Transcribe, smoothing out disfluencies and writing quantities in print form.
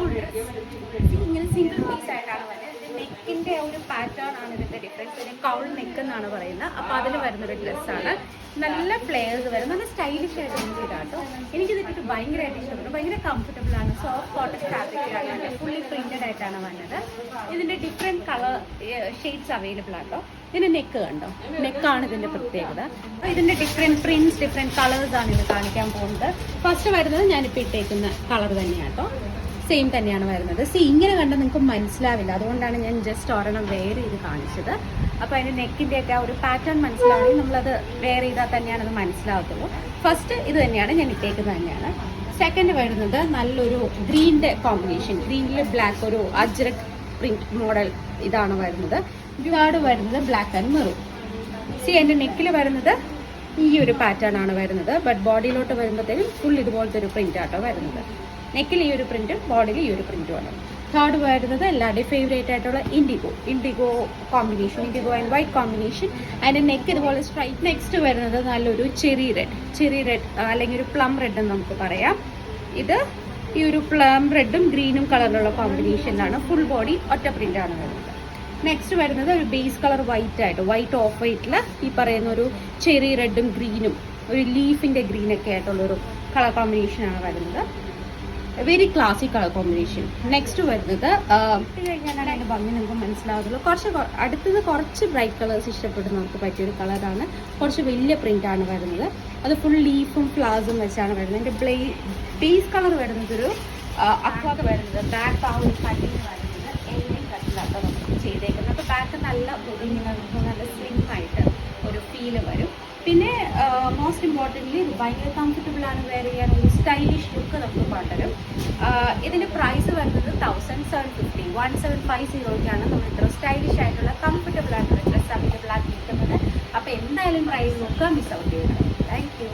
Kaul dress. ഇങ്ങനെ single piece ആയിട്ടാണ് വരുന്നത്. നെക്കിന്റെ ഒരു പാറ്റേൺ ആണ് ഇതിന്റെ ഡിഫറൻസ്. ഇതിന് കൗൾ നെക്ക് എന്നാണ് പറയുന്നത്. അപ്പോൾ അതിൽ വരുന്നൊരു ഡ്രസ്സാണ്. നല്ല ഫ്ലെയർസ് വരും, നല്ല സ്റ്റൈലിഷ് ആയിട്ട് ഇതാട്ടോ. എനിക്കിതിട്ട് ഭയങ്കരമായിട്ട് ഇഷ്ടപ്പെട്ടു. ഭയങ്കര കംഫർട്ടബിൾ ആണ്. സോഫ്റ്റ് കോട്ടൺ ഫാബ്രിക്കിലാണ്, ഫുള്ളി പ്രിന്റഡ് ആയിട്ടാണ് വന്നത്. ഇതിന്റെ ഡിഫറെന്റ് കളർ ഷെയ്ഡ്സ് അവൈലബിൾ ആട്ടോ. ഇതിന്റെ നെക്ക് കണ്ടോ, നെക്കാണ് ഇതിന്റെ പ്രത്യേകത. അപ്പോൾ ഇതിന്റെ ഡിഫറെന്റ് പ്രിന്റ്സ്, ഡിഫറെന്റ് കളേഴ്സ് ആണ് ഇത് കാണിക്കാൻ പോകുന്നത്. ഫസ്റ്റ് വരുന്നത് ഞാനിപ്പോൾ ഇട്ടേക്കുന്ന കളർ തന്നെയാട്ടോ. സെയിം തന്നെയാണ് വരുന്നത്. ഇങ്ങനെ കണ്ടാൽ നിങ്ങൾക്ക് മനസ്സിലാവില്ല, അതുകൊണ്ടാണ് ഞാൻ ജസ്റ്റ് ഒരെണ്ണം വെയർ ചെയ്ത് കാണിച്ചത്. അപ്പോൾ അതിൻ്റെ നെക്കിൻ്റെയൊക്കെ ഒരു പാറ്റേൺ മനസ്സിലാവണമെങ്കിൽ നമ്മളത് വെയർ ചെയ്താൽ തന്നെയാണ് അത് മനസ്സിലാവത്തുള്ളൂ. ഫസ്റ്റ് ഇത് തന്നെയാണ് ഞാൻ ഇട്ടേക്കുന്നത് തന്നെയാണ്. സെക്കൻഡ് വരുന്നത് നല്ലൊരു ഗ്രീനിൻ്റെ കോമ്പിനേഷൻ, ഗ്രീനിൽ ബ്ലാക്ക് ഒരു അജ്രക് പ്രിന്റ് മോഡൽ ഇതാണ് വരുന്നത്. തേർഡ് വരുന്നത് ബ്ലാക്ക് ആൻഡ് മെറൂൺ. എൻ്റെ നെക്കിൽ വരുന്നത് ഈ ഒരു പാറ്റേൺ ആണ് വരുന്നത്. ബട്ട് ബോഡിയിലോട്ട് വരുമ്പോഴത്തേനും ഫുൾ ഇതുപോലത്തെ ഒരു പ്രിന്റ് ആട്ടോ വരുന്നത്. നെക്കിൽ ഈ ഒരു പ്രിന്റും ബോഡിയിൽ ഈ ഒരു പ്രിന്റുമാണ്. തേർഡ് വരുന്നത് എല്ലാവരുടെയും ഫേവറേറ്റ് ആയിട്ടുള്ള IndiGo combination, IndiGo and white combination. അതിൻ്റെ നെക്ക് ഇതുപോലെ സ്ട്രൈറ്റ്. നെക്സ്റ്റ് വരുന്നത് നല്ലൊരു ചെറി റെഡ് അല്ലെങ്കിൽ ഒരു പ്ലം റെഡ് എന്ന് നമുക്ക് പറയാം. ഇത് ഈ ഒരു പ്ലം റെഡും ഗ്രീനും കളറിലുള്ള കോമ്പിനേഷനിലാണ്. ഫുൾ ബോഡി ഒറ്റ പ്രിന്റാണ് വരുന്നത്. നെക്സ്റ്റ് വരുന്നത് ഒരു ബേസ് കളർ വൈറ്റ് ഓഫ് വൈറ്റിൽ ഈ പറയുന്ന ഒരു ചെറി റെഡും ഗ്രീനും ഒരു ലീഫിൻ്റെ ഗ്രീനൊക്കെ ആയിട്ടുള്ളൊരു കളർ കോമ്പിനേഷനാണ് വരുന്നത്. Very classic colour combination. Next വരുന്നത് കഴിഞ്ഞാലാണ് അതിൻ്റെ ഭംഗി നിങ്ങൾക്ക് മനസ്സിലാവുള്ളൂ. അടുത്തത് കുറച്ച് ബ്രൈറ്റ് കളേഴ്സ് ഇഷ്ടപ്പെട്ട് നമുക്ക് പറ്റിയൊരു കളറാണ്. കുറച്ച് വലിയ പ്രിൻ്റാണ് വരുന്നത്. അത് ഫുൾ ലീഫും ഫ്ലവേഴ്സും വെച്ചാണ് വരുന്നത്. എൻ്റെ ബേസ് കളർ വരുന്നത് ഒരു അക്വാക്ക് വരുന്നത്. ബാക്ക് ആ ഒരു കട്ടിങ് വരുന്നത് എല്ലാം കട്ടിലാട്ടോ നമുക്ക് ചെയ്തേക്കുന്നത്. അപ്പോൾ ബാക്ക് നല്ല ഒതുങ്ങിങ്ങനെ നല്ല സ്ലിം ആയിട്ട് ഒരു ഫീല് വരും. പിന്നെ മോസ്റ്റ് ഇമ്പോർട്ടൻ്റ്ലി ഇത് ഭയങ്കര കംഫർട്ടബിൾ ആണ് വെയർ ചെയ്യാൻ. ഒരു സ്റ്റൈലിഷ് ലുക്ക് നമുക്ക് പകരും. ഇതിൻ്റെ പ്രൈസ് വരുന്നത് 1750 1750 നമ്മൾ ഇത്ര സ്റ്റൈലിഷ് ആയിട്ടുള്ള കംഫർട്ടബിൾ ആയിട്ടുള്ള ഡ്രസ്സ് അവൈലബിൾ ആക്കി കിട്ടുന്നത്. അപ്പോൾ എന്തായാലും പ്രൈസ് നോക്കുക, മിസ് ഔട്ട് ചെയ്യണം. Thank you.